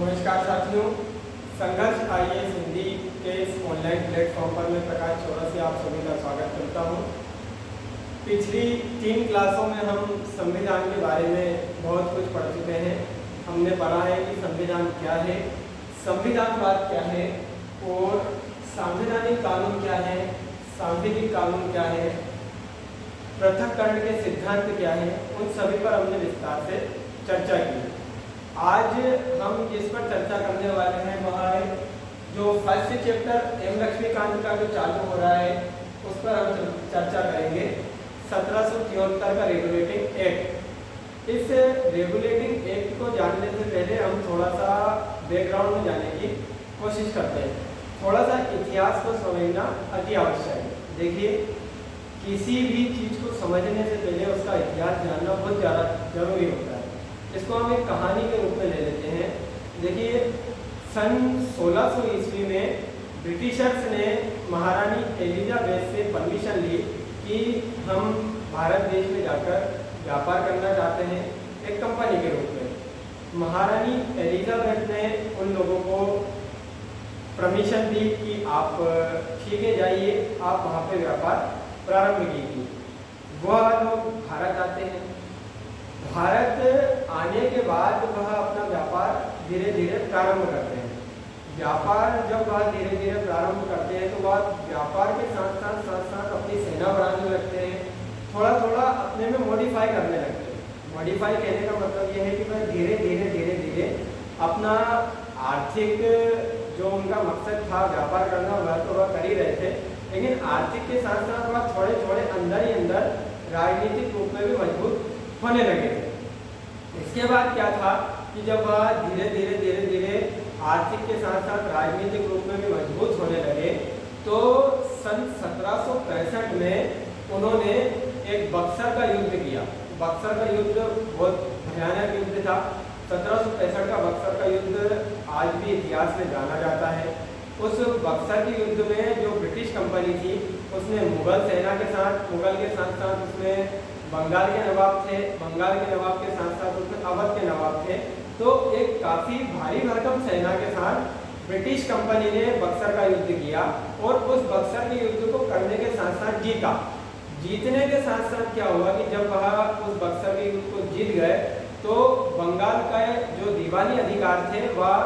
नमस्कार साथियों, संघर्ष आईएएस हिंदी के इस ऑनलाइन प्लेटफॉर्म पर मैं प्रकाश चौरसिया आप सभी का स्वागत करता हूं। पिछली 3 क्लासों में हम संविधान के बारे में बहुत कुछ पढ़ चुके हैं। हमने पढ़ा है कि संविधान क्या है, संविधानवाद क्या है और संवैधानिक कानून क्या है, सांविधिक कानून क्या है, पृथक्करण के सिद्धांत क्या है, उन सभी पर हमने विस्तार से चर्चा की। आज हम जिस पर चर्चा करने वाले हैं वह है जो फर्स्ट चैप्टर एम लक्ष्मीकांत का जो चालू हो रहा है उस पर हम चर्चा करेंगे। 1773 का रेगुलेटिंग एक्ट। इस रेगुलेटिंग एक्ट को जानने से पहले हम थोड़ा सा बैकग्राउंड में जाने की कोशिश करते हैं। थोड़ा सा इतिहास को समझना अति आवश्यक है। देखिए, किसी भी चीज़ को समझने से पहले उसका इतिहास जानना बहुत ज़्यादा जरूरी होता है। इसको हम एक कहानी के रूप में ले लेते हैं। देखिए, सन 1600 ईस्वी में ब्रिटिशर्स ने महारानी एलिजाबेथ से परमिशन ली कि हम भारत देश में जाकर व्यापार करना चाहते हैं एक कंपनी के रूप में। महारानी एलिजाबेथ ने उन लोगों को परमिशन दी कि आप ठीक है जाइए, आप वहाँ पे व्यापार प्रारंभ कीजिए। वह लोग भारत आते हैं। भारत आने के बाद वह अपना व्यापार धीरे धीरे प्रारंभ करते हैं। व्यापार जब वह धीरे धीरे प्रारंभ करते हैं तो वह व्यापार के साथ साथ अपनी सेना बढ़ाने लगते हैं। थोड़ा थोड़ा अपने में मॉडिफाई करने लगते हैं। मॉडिफाई कहने का मतलब यह है कि वह धीरे धीरे अपना आर्थिक जो उनका मकसद था व्यापार करना वह तो वह कर ही रहे थे, लेकिन आर्थिक के साथ साथ वह थोड़े अंदर ही अंदर राजनीतिक रूप में भी मजबूत होने लगे थे। इसके बाद क्या था कि जब वह धीरे धीरे आर्थिक के साथ साथ राजनीतिक रूप में भी मजबूत होने लगे तो सन 1765 में उन्होंने एक बक्सर का युद्ध किया। बक्सर का युद्ध बहुत भयानक युद्ध था। 1765 का बक्सर का युद्ध आज भी इतिहास में जाना जाता है। उस बक्सर के युद्ध में जो ब्रिटिश कंपनी थी उसने मुगल सेना के साथ, मुगल के साथ साथ उसमें बंगाल के नवाब थे, बंगाल के नवाब के साथ साथ उसमें अवध के नवाब थे। तो एक काफ़ी भारी भरकम सेना के साथ ब्रिटिश कंपनी ने बक्सर का युद्ध किया और उस बक्सर के युद्ध को करने के साथ साथ जीता। जीतने के साथ साथ क्या हुआ कि जब वह उस बक्सर के युद्ध को जीत गए तो बंगाल का जो दीवानी अधिकार थे वह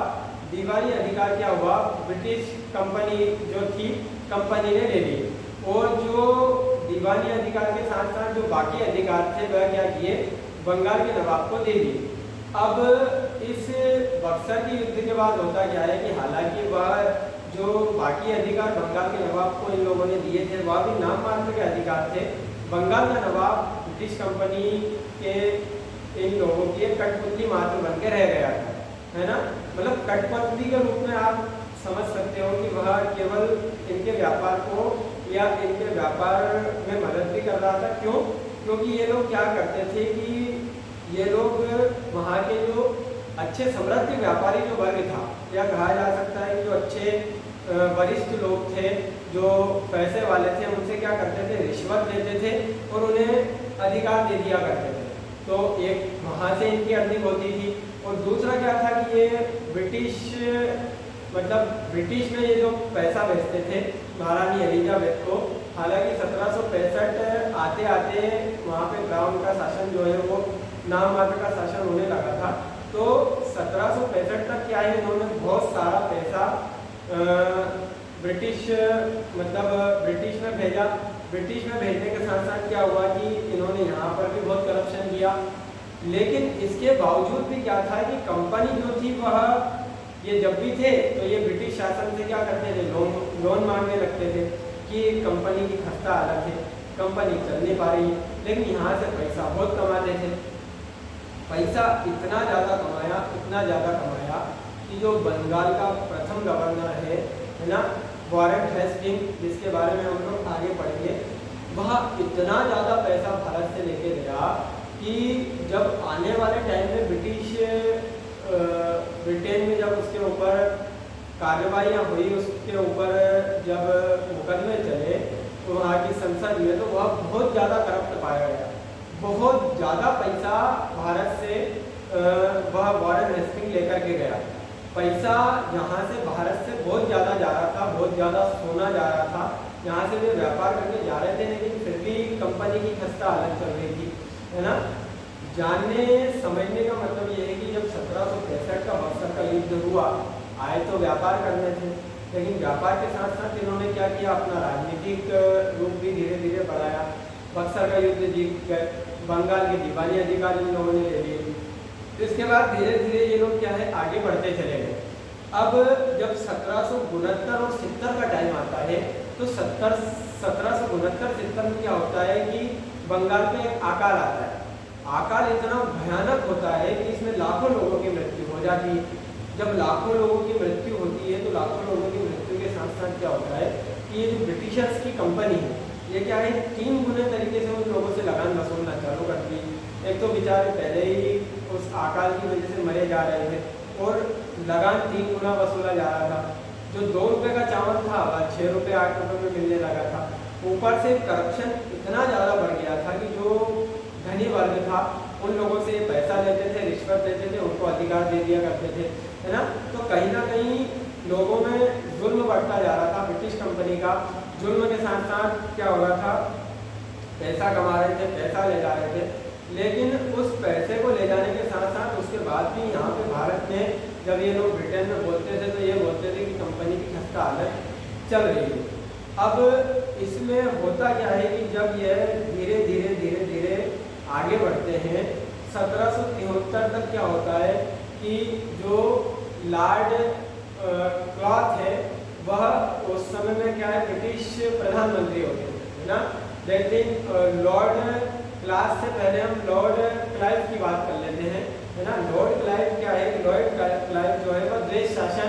दीवानी अधिकार क्या हुआ, ब्रिटिश कंपनी जो थी कंपनी ने ले ली और जो दीवानी अधिकार के साथ साथ जो बाकी अधिकार थे वह क्या किए, बंगाल के नवाब को दे दिए। अब इस बक्सर के युद्ध के बाद होता क्या है कि हालांकि वह जो बाकी अधिकार बंगाल के नवाब को इन लोगों ने दिए थे वह भी नाम मात्र के अधिकार थे। बंगाल का नवाब ब्रिटिश कंपनी के इन लोगों की एक कठपुतली मात्र बन के रह गया था, है ना। मतलब कठपुतली के रूप में आप समझ सकते हो कि वह केवल इनके व्यापार को या इनके व्यापार में मदद भी कर रहा था। क्यों? क्योंकि ये लोग क्या करते थे कि ये लोग वहाँ के जो अच्छे समृद्ध व्यापारी जो वर्ग था, या कहा जा सकता है कि जो अच्छे वरिष्ठ लोग थे, जो पैसे वाले थे, उनसे क्या करते थे, रिश्वत लेते थे और उन्हें अधिकार दे दिया करते थे। तो एक वहाँ से इनकी अर्निंग होती थी और दूसरा क्या था कि ये ब्रिटिश में ये जो पैसा भेजते थे महारानी एलिजाबेथ को। हालांकि 1765 आते आते वहाँ पे ब्राउन का शासन जो है वो नाम मात्र का शासन होने लगा था। तो 1765 तक क्या है, इन्होंने बहुत सारा पैसा ब्रिटिश में भेजा। ब्रिटिश में भेजने के साथ साथ क्या हुआ कि इन्होंने यहाँ पर भी बहुत करप्शन किया। लेकिन इसके बावजूद भी क्या था कि कंपनी जो थी वह ये जब भी थे तो ये ब्रिटिश शासन से क्या करते थे, लोन मांगने लगते थे कि कंपनी की खस्ता हालत है, कंपनी चल नहीं पा रही है। लेकिन यहाँ से पैसा बहुत कमाते थे। पैसा इतना ज़्यादा कमाया कि जो बंगाल का प्रथम गवर्नर है ना, वॉरेन हेस्टिंग, जिसके बारे में हम लोग आगे पढ़ेंगे, वह इतना ज़्यादा पैसा भारत से लेके गया कि जब आने वाले टाइम में ब्रिटेन में जब उसके ऊपर कार्रवाइयाँ हुई, उसके ऊपर जब मुकदमे चले तो वहाँ की संसद में, तो वह बहुत ज़्यादा करप्ट पाया गया। बहुत ज़्यादा पैसा भारत से वह वॉरेन हेस्टिंग लेकर के गया। पैसा यहाँ से भारत से बहुत ज़्यादा जा रहा था, बहुत ज़्यादा सोना जा रहा था, यहाँ से वे व्यापार करके जा रहे थे, लेकिन फिर भी कंपनी की खस्ता हालत चल रही थी, है ना। जानने समझने का मतलब ये है कि जब 1765 का बक्सर का युद्ध हुआ, आए तो व्यापार करने थे, लेकिन व्यापार के साथ साथ इन्होंने क्या किया, अपना राजनीतिक रूप भी धीरे धीरे बढ़ाया। बक्सर का युद्ध जीत गए, बंगाल के दिवाली अधिकार इन लोगों ने ले लिए। इसके बाद धीरे धीरे ये लोग क्या है आगे बढ़ते चले गए। अब जब 1769 और 70 का टाइम आता है तो 1769-70 में क्या होता है कि बंगाल में एक अकाल आता है। अकाल इतना भयानक होता है कि इसमें लाखों लोगों की मृत्यु हो जाती है। जब लाखों लोगों की मृत्यु होती है तो लाखों लोगों की मृत्यु के साथ साथ क्या होता है कि ये जो ब्रिटिशर्स की कंपनी है, ये क्या है 3 गुने तरीके से उन लोगों से लगान वसूलना चालू करती है। एक तो बेचारे पहले ही उस अकाल की वजह से मरे जा रहे थे और लगान 3 गुना वसूला जा रहा था। जो 2 रुपये का चावल था वह 6 रुपये 8 रुपये में मिलने लगा था। ऊपर से करप्शन इतना ज़्यादा बढ़ गया था कि जो धनी वर्ग था उन लोगों से पैसा लेते थे, रिश्वत लेते थे, उनको अधिकार दे दिया करते थे, है ना। तो कहीं ना कहीं लोगों में जुल्म बढ़ता जा रहा था। ब्रिटिश कंपनी का जुल्म के साथ साथ क्या हो रहा था, पैसा कमा रहे थे, पैसा ले जा रहे थे, लेकिन उस पैसे को ले जाने के साथ साथ उसके बाद भी यहाँ पे भारत में जब ये लोग ब्रिटेन में बोलते थे तो ये बोलते थे कि कंपनी की खस्ता हालत चल रही है। अब इसमें होता क्या है कि जब यह धीरे धीरे धीरे धीरे आगे बढ़ते हैं 1773 तक क्या होता है कि जो लॉर्ड क्लॉथ है वह उस समय में क्या है ब्रिटिश प्रधानमंत्री होते हैं, है ना। लेकिन लॉर्ड क्लास से पहले हम लॉर्ड क्लाइव की बात कर लेते हैं, है ना। लॉर्ड क्लाइव क्या है, लॉर्ड क्लाइव जो है वह द्वेष शासन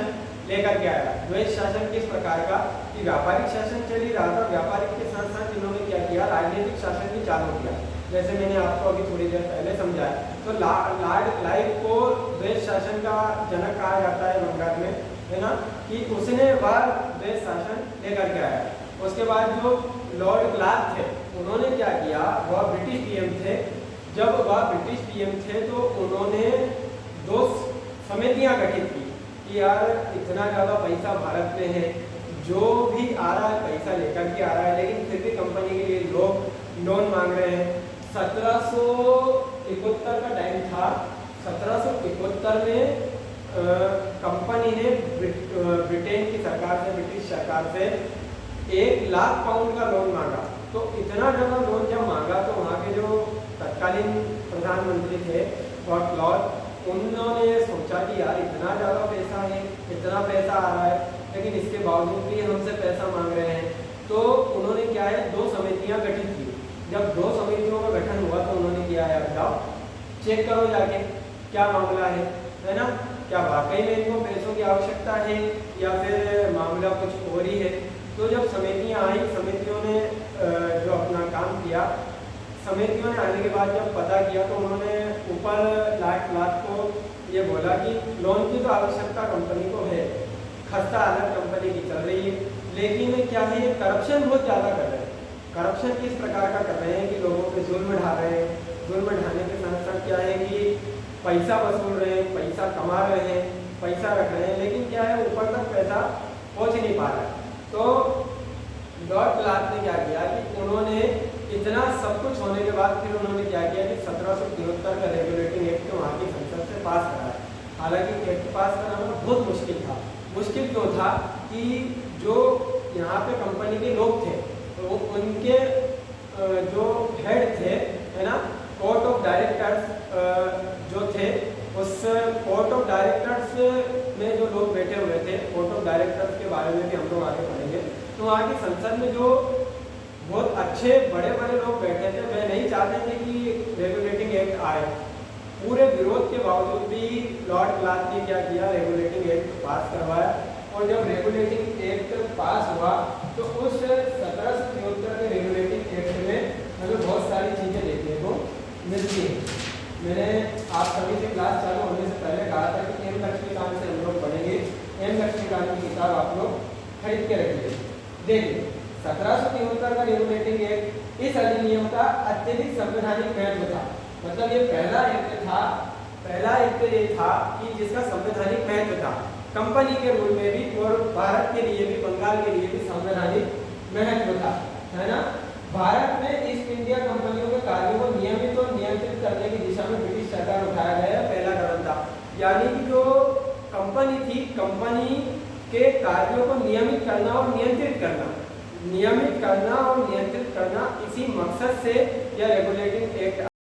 लेकर के आया। द्वेष शासन किस प्रकार का कि व्यापारिक शासन चल ही रहा था, व्यापारिक के साथ साथ इन्होंने क्या किया, राजनीतिक शासन भी चालू किया, जैसे मैंने आपको अभी थोड़ी देर पहले समझाया। तो लॉर्ड क्लाइव को द्वेष शासन का जनक कहा जाता है बंगाल में, है ना, कि उसने वह द्वेष शासन लेकर के आया। उसके बाद जो लॉर्ड क्लार्क थे उन्होंने क्या किया, वह ब्रिटिश पीएम थे। जब वह ब्रिटिश पीएम थे तो उन्होंने 2 समितियां गठित की कि यार इतना ज़्यादा पैसा भारत में है, जो भी आ रहा है पैसा लेकर के आ रहा है, लेकिन फिर भी कंपनी के लिए लोग लोन मांग रहे हैं। 1771 का टाइम था। 1771 में कंपनी ने ब्रिटेन की सरकार से, ब्रिटिश सरकार से 1 लाख पाउंड का लोन मांगा। तो इतना ज़्यादा लोन जब मांगा तो वहाँ के जो तत्कालीन प्रधानमंत्री थे लॉर्ड क्लॉथ, उन्होंने सोचा कि यार इतना ज़्यादा पैसा है, इतना पैसा आ रहा है, लेकिन इसके बावजूद भी हमसे पैसा मांग रहे हैं। तो उन्होंने क्या है 2 समितियाँ गठित की। जब 2 समितियों का गठन हुआ तो उन्होंने किया यार जाओ चेक करो जाके क्या मामला है ना, क्या वाकई में इनको पैसों की आवश्यकता है या फिर मामला कुछ और ही है। तो जब समितियाँ आई, समितियों ने जो अपना काम किया, समितियों ने आने के बाद जब पता किया तो उन्होंने ऊपर लाख को ये बोला कि लोन की तो आवश्यकता कंपनी को है, खस्ता हालत कंपनी की चल रही है, लेकिन क्या है करप्शन बहुत ज़्यादा कर रहे हैं। करप्शन किस प्रकार का कर रहे हैं कि लोगों पे जुल्म ढा रहे हैं। जुल्म ढाने के साथ साथ क्या है कि पैसा वसूल रहे हैं, पैसा कमा रहे हैं, पैसा रख रहे हैं, लेकिन क्या है ऊपर तक पैसा पहुँच नहीं पा रहा है। तो लॉर्ड क्लार्क ने क्या किया कि उन्होंने इतना सब कुछ होने के बाद फिर उन्होंने क्या किया कि 1773 का रेगुलेटिंग एक्ट वहाँ की संसद से पास कराया। हालांकि एक्ट पास कराना बहुत मुश्किल था। मुश्किल क्यों था कि जो यहाँ पे कंपनी के लोग थे तो उनके जो हेड थे, है ना, कोर्ट ऑफ डायरेक्टर्स जो थे, उस कोर्ट ऑफ डायरेक्टर्स में जो लोग बैठे हुए थे, कोर्ट ऑफ डायरेक्टर्स के बारे में भी हम लोग आगे पढ़ेंगे। तो वहाँ की संसद में जो बहुत अच्छे बड़े बड़े लोग बैठे थे, वे नहीं चाहते थे कि रेगुलेटिंग एक्ट आए। पूरे विरोध के बावजूद भी लॉर्ड क्लार्क ने क्या किया, रेगुलेटिंग एक्ट पास करवाया। और जब रेगुलेटिंग एक्ट पास हुआ तो उस 1773 के रेगुलेटिंग एक्ट में हमें बहुत सारी चीज़ें देखने को मिलती हैं। मैंने आप सभी से क्लास चालू होने से पहले कहा था कि एम लक्ष्मीकांत से हम लोग पढ़ेंगे। एम लक्ष्मीकांत की किताब आप लोग खरीद के रखिए। देखिए 1773 का रेगुलेटिंग एक्ट, इस अधिनियम का अत्यधिक संवैधानिक महत्व था। मतलब ये पहला एक्ट था कि जिसका संवैधानिक महत्व था। कंपनी के रूल में भी और भारत के लिए भी, बंगाल के लिए भी संवैधानिक महत्व था, है ना। भारत में ईस्ट इंडिया कंपनियों के कार्यों को नियमित और नियंत्रित करने की दिशा में ब्रिटिश सरकार उठाया गया पहला कदम था। यानी कि जो कंपनी थी, कंपनी के कार्यों को नियमित करना और नियंत्रित करना, नियमित करना और नियंत्रित करना, इसी मकसद से यह रेगुलेटिंग एक्ट